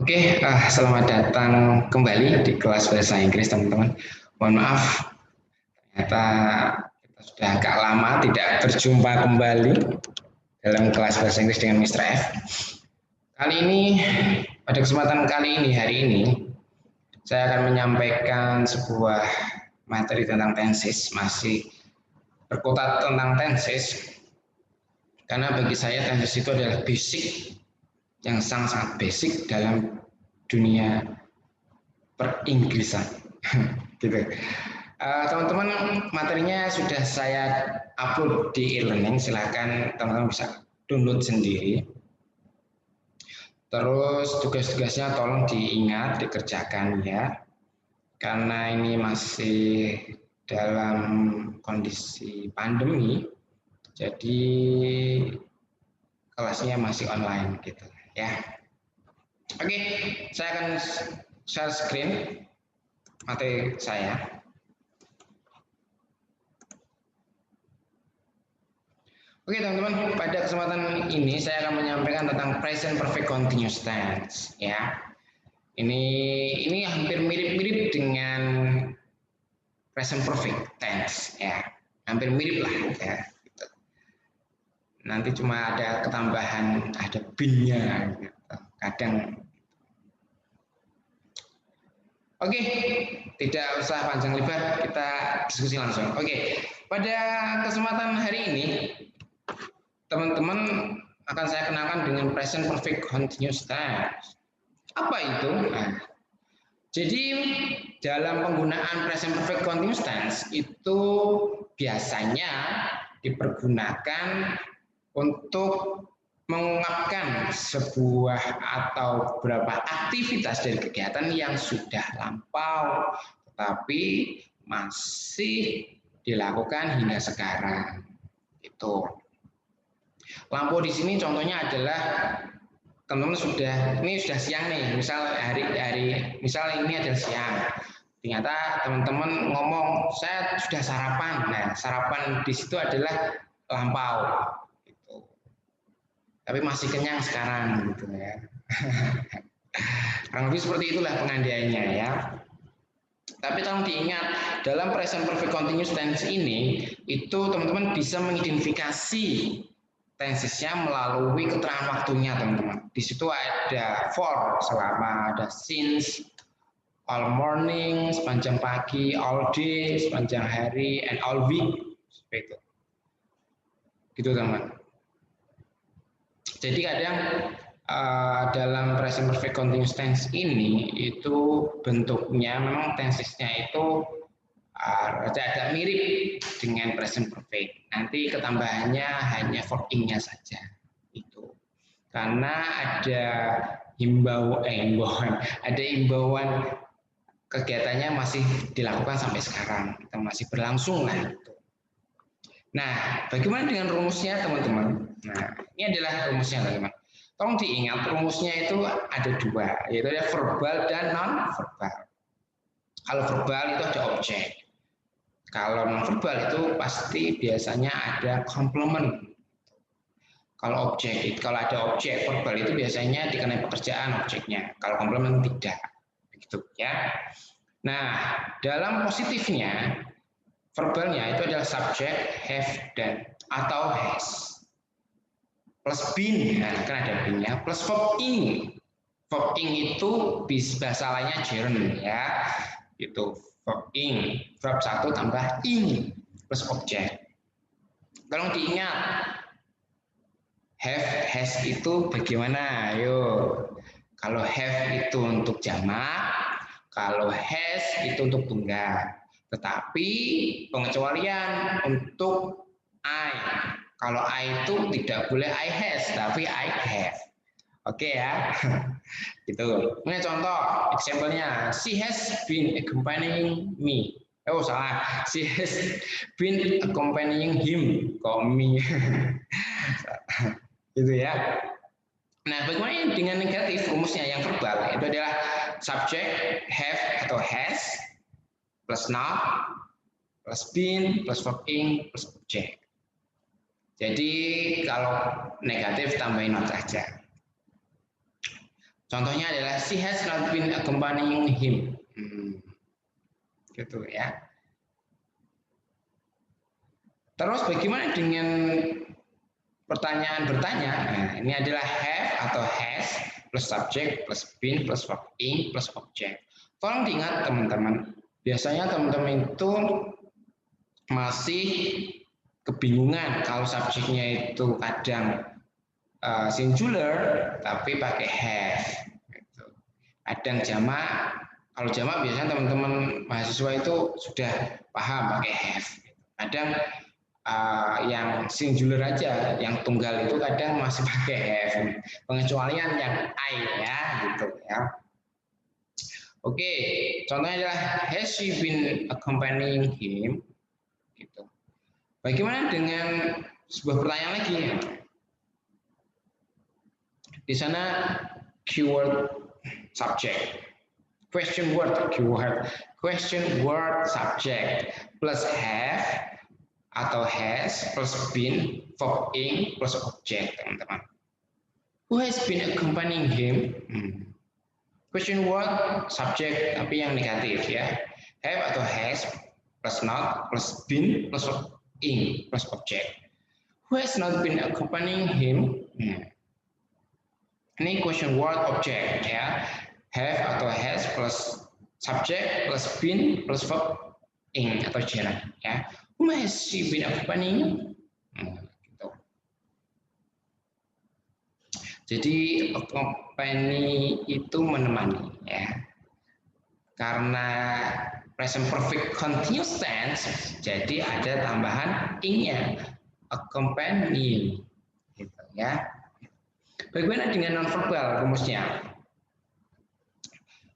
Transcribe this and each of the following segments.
Oke, selamat datang kembali di kelas bahasa Inggris, teman-teman. Mohon maaf, ternyata kita sudah agak lama tidak berjumpa kembali dalam kelas bahasa Inggris dengan Mr. F. Kali ini, pada kesempatan kali ini, hari ini, saya akan menyampaikan sebuah materi tentang tenses, masih berkutat tentang tenses, karena bagi saya tenses itu adalah basic yang sangat-sangat basic dalam dunia peringgrisan. Gitu. Teman-teman, materinya sudah saya upload di e-learning, silahkan teman-teman bisa download sendiri. Terus tugas-tugasnya tolong diingat, dikerjakan ya, karena ini masih dalam kondisi pandemi, jadi kelasnya masih online gitu ya. Oke, saya akan share screen materi saya. Oke teman-teman, pada kesempatan ini saya akan menyampaikan tentang present perfect continuous tense ya. Ini hampir mirip-mirip dengan present perfect tense ya. Hampir mirip lah ya. Gitu. Nanti cuma ada ketambahan, ada bin-nya gitu. Kadang. Oke, tidak usah panjang lebar, kita diskusi langsung. Oke, pada kesempatan hari ini teman-teman akan saya kenalkan dengan present perfect continuous tense. Apa itu? Nah, jadi dalam penggunaan present perfect continuous tense itu biasanya dipergunakan untuk mengungkapkan sebuah atau beberapa aktivitas dari kegiatan yang sudah lampau tetapi masih dilakukan hingga sekarang. Itu. Lampau di sini contohnya adalah teman-teman sudah siang nih, misal misal ini adalah siang. Ternyata teman-teman ngomong saya sudah sarapan. Nah, sarapan di situ adalah lampau gitu. Tapi masih kenyang sekarang gitu ya. Kurang lebih seperti itulah pengandaiannya ya. Tapi tolong diingat, dalam present perfect continuous tense ini itu teman-teman bisa mengidentifikasi tensesnya melalui keterangan waktunya, teman-teman. Di situ ada for selama, ada since, all morning, sepanjang pagi, all day, sepanjang hari, and all week. Seperti itu. Gitu, teman-teman. Jadi kadang dalam present perfect continuous tense ini itu bentuknya memang tensesnya itu agak mirip dengan present perfect. Nanti ketambahannya hanya verb ing-nya saja. Itu. Karena ada himbauan, kegiatannya masih dilakukan sampai sekarang, masih berlangsung lah. Gitu. Nah, bagaimana dengan rumusnya, teman-teman? Nah, ini adalah rumusnya, teman-teman. Tolong diingat, rumusnya itu ada dua, yaitu ada verbal dan non-verbal. Kalau verbal itu ada objek. Kalau non-verbal itu pasti biasanya ada komplement. Kalau ada objek verbal itu biasanya dikenai pekerjaan objeknya. Kalau komplement tidak, begitu ya. Nah, dalam positifnya verbalnya itu adalah subject, have, dan atau has. Plus been, nah, kan ada been-nya, plus verb ing. Verb ing itu bahasa lainnya gerund ya. Itu verb ing, verb 1 tambah ing plus objek. Tolong diingat, have, has itu bagaimana? Ayo. Kalau have itu untuk jamak, kalau has itu untuk tunggal. Tetapi pengecualian untuk I. Kalau I itu tidak boleh I has, tapi I have. Oke ya. Gitu. Ini contoh, example-nya. She has been accompanying me. Oh salah, she has been accompanying him. Kok me? Gitu ya. Nah, bagaimana dengan negatif rumusnya yang verbal? Itu adalah subject, have atau has, plus not, plus been, plus verb ing, plus object. Jadi kalau negatif tambahin not saja. Contohnya adalah she has not been accompanying him. Gitu ya. Terus bagaimana dengan pertanyaan bertanya? Nah, ini adalah have atau has plus subject plus been plus verb ing plus object. Tolong diingat teman-teman, biasanya teman-teman itu masih kebingungan kalau subjeknya itu kadang singular tapi pakai have. Gitu. Kadang jamak, kalau jamak biasanya teman-teman mahasiswa itu sudah paham pakai have. Kadang yang singular aja, yang tunggal itu kadang masih pakai have. Pengecualian yang I ya, gitu ya. Oke, contohnya adalah has she been accompanying him? Gitu. Bagaimana dengan sebuah pertanyaan lagi? Di sana keyword subject, question word keyword, question word subject plus have atau has plus been verb ing plus object, teman-teman. Who has been accompanying him? Question word subject tapi yang negatif ya. Have atau has plus not plus been plus verb ing plus object. Who has not been accompanying him? Ini question word object ya. Have atau has plus subject plus been plus verb ing atau gerund ya. Whom has she been accompanying? Gitu. Jadi accompany itu menemani ya. Karena present perfect continuous tense, jadi ada tambahan ing-nya, accompany gitu ya. Bagaimana dengan nonverbal rumusnya?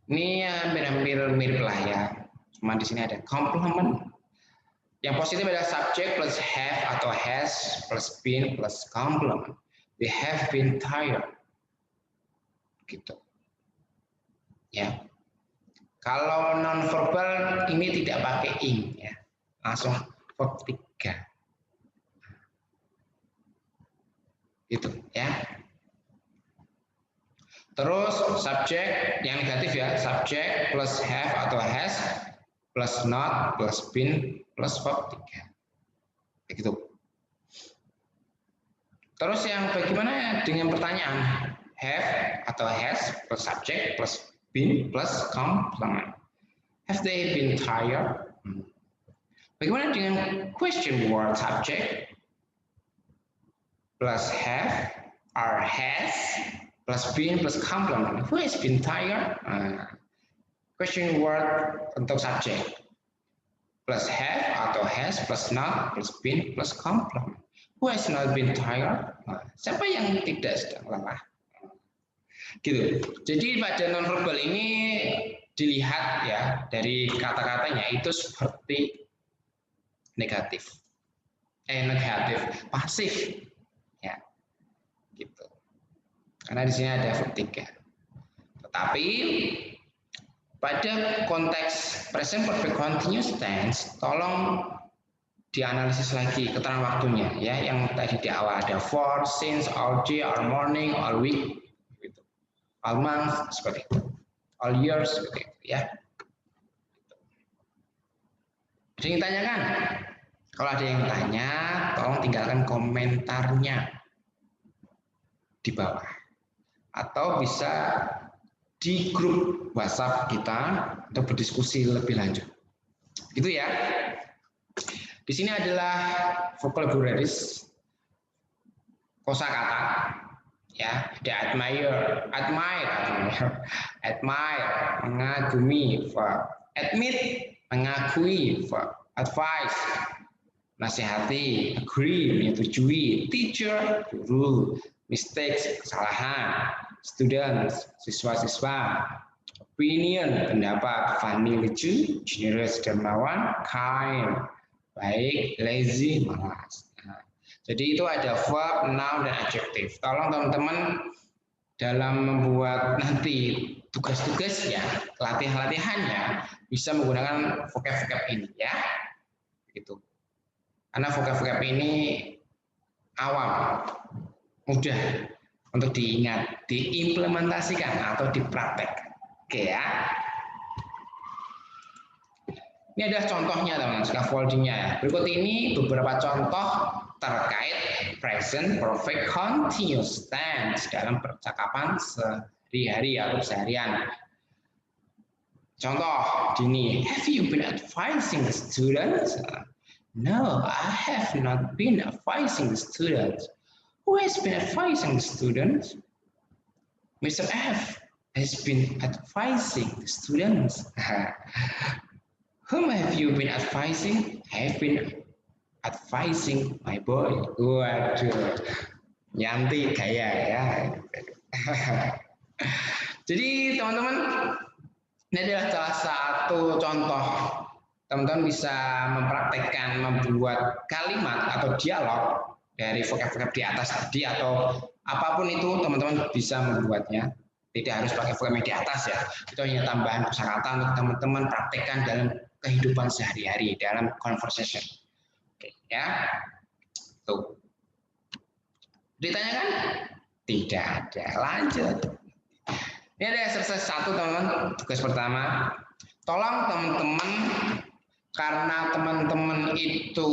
Ini hampir mirip lah ya. Cuma di sini ada complement. Yang positif adalah subject plus have atau has plus been plus complement. They have been tired. Gitu. Ya. Kalau nonverbal ini tidak pakai ing ya. Langsung verb 3. Gitu ya. Terus subjek yang negatif ya, subjek plus have atau has plus not plus been plus verb 3. Begitu. Terus yang bagaimana dengan pertanyaan have atau has plus subject plus been plus complement. Have they been tired? Bagaimana dengan question word subject plus have or has plus been plus complement. Who has been tired? Question word untuk subject plus have atau has plus not plus been plus complement. Who has not been tired? Siapa yang tidak sedang lelah? Gitu. Jadi pada nonverbal ini dilihat ya dari kata-katanya itu seperti negatif, pasif, ya, gitu. Karena di sini ada verb 3. Tetapi pada konteks present perfect continuous tense, tolong dianalisis lagi keterangan waktunya ya, yang tadi di awal ada for, since, all day, all morning, all week, gitu. All month seperti itu, all years seperti itu ya. Ada yang tanyakan? Kalau ada yang tanya, tolong tinggalkan komentarnya di bawah atau bisa di grup WhatsApp kita untuk berdiskusi lebih lanjut. Gitu ya. Di sini adalah vocabularies kosakata ya, ada admire, mengagumi, admit, mengakui, advice, nasihati, agree, menyetujui, teacher, guru, mistakes, kesalahan, students, siswa-siswa, opinion, pendapat, funny, lucu, generous, dermawan, kind, baik, lazy, malas. Nah, jadi itu ada verb, noun, dan adjective. Tolong teman-teman dalam membuat nanti tugas-tugasnya, latihan-latihannya bisa menggunakan vocab-vocab ini ya, gitu. Karena vocab-vocab ini awam, mudah untuk diingat, diimplementasikan atau dipraktekkan. Oke ya. Ini adalah contohnya teman-teman, scaffoldingnya ya. Berikut ini beberapa contoh terkait present perfect continuous tense dalam percakapan sehari-hari atau seharian. Contoh Dini, have you been advising the students? No, I have not been advising the students. Who has been advising the students? Mr. F has been advising the students. Whom have you been advising? I have been advising my boy. Waduh, nyantai gaya ya. Jadi teman-teman, ini adalah salah satu contoh. Teman-teman bisa mempraktekkan membuat kalimat atau dialog dari vocab-vocab di atas tadi atau apapun itu, teman-teman bisa membuatnya. Tidak harus pakai vocab di atas ya. Itu hanya tambahan kosakata untuk teman-teman praktekkan dalam kehidupan sehari-hari, dalam conversation. Oke, ya. Tuh. Ditanyakan? Tidak ada. Lanjut. Ini ada exercise 1 teman-teman. Tugas pertama. Tolong teman-teman, karena teman-teman itu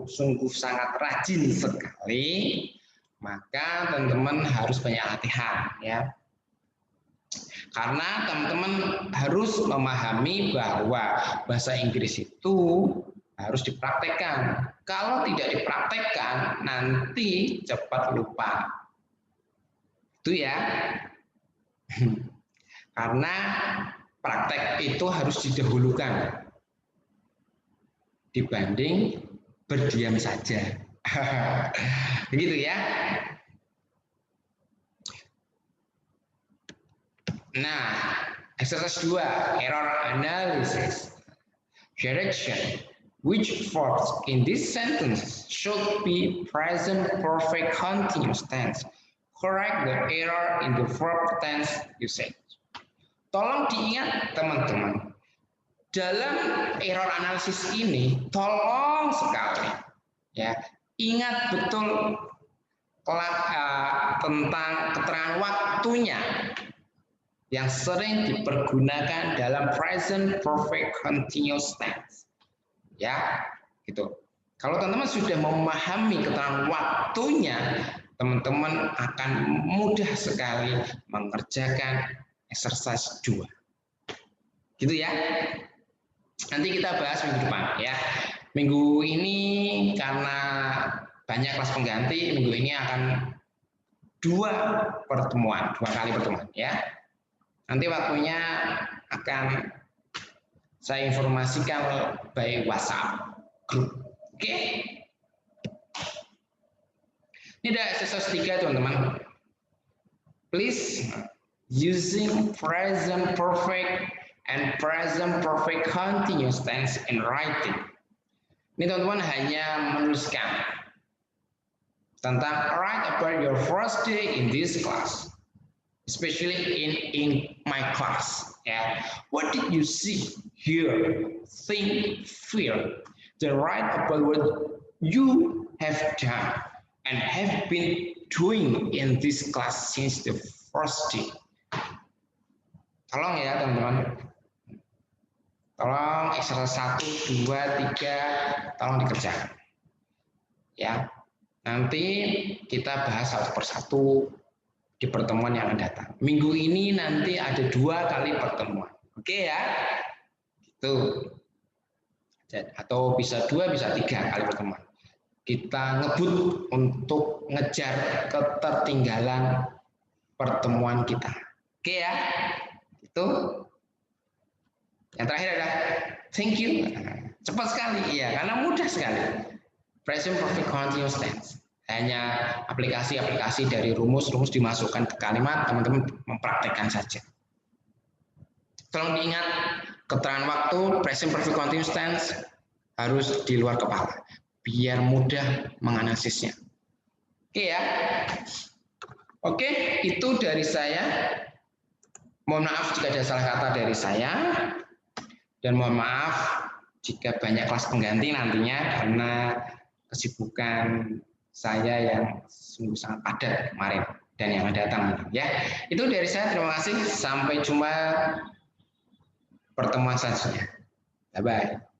sungguh sangat rajin sekali, maka teman-teman harus banyak latihan ya. Karena teman-teman harus memahami bahwa bahasa Inggris itu harus dipraktekkan. Kalau tidak dipraktekkan, nanti cepat lupa. Itu ya. Karena praktek itu harus didahulukan dibanding berdiam saja. Begitu ya. Nah, exercise 2, error analysis. Direction. Which verbs in this sentence should be present perfect continuous tense? Correct the error in the verb tense usage. Tolong diingat teman-teman, dalam error analisis ini tolong sekali ya, ingat betul tentang keterangan waktunya yang sering dipergunakan dalam present perfect continuous tense. Ya, gitu. Kalau teman-teman sudah memahami keterangan waktunya, teman-teman akan mudah sekali mengerjakan exercise 2. Gitu ya. Nanti kita bahas minggu depan ya. Minggu ini karena banyak kelas pengganti, minggu ini akan 2 kali pertemuan ya. Nanti waktunya akan saya informasikan by WhatsApp grup. Oke. Ini ada exercise 3 teman-teman. Please using present perfect and present perfect continuous tense in writing. Ini teman-teman hanya menuliskan tentang write about your first day in this class. Especially in my class. Yeah. What did you see, hear, think, feel? Then write about what you have done and have been doing in this class since the first day. Tolong ya teman-teman. Tolong exercise 1, 2, 3 tolong dikerjakan. Ya. Nanti kita bahas satu persatu di pertemuan yang akan datang. Minggu ini nanti ada 2 kali pertemuan. Oke ya? Gitu. Atau bisa 2, bisa 3 kali pertemuan. Kita ngebut untuk ngejar ketertinggalan pertemuan kita. Oke ya? Itu. Yang terakhir adalah thank you. Cepat sekali, iya, karena mudah sekali. Present perfect continuous tense. Hanya aplikasi-aplikasi dari rumus-rumus dimasukkan ke kalimat, teman-teman mempraktekkan saja. Tolong diingat, keterangan waktu, present perfect continuous tense harus di luar kepala, biar mudah menganalisisnya. Oke ya. Oke, itu dari saya. Mohon maaf jika ada salah kata dari saya. Dan mohon maaf jika banyak kelas pengganti nantinya karena kesibukan saya yang sungguh sangat padat kemarin. dan yang akan datang. Ya, itu dari saya. Terima kasih. Sampai jumpa pertemuan selanjutnya. Bye bye.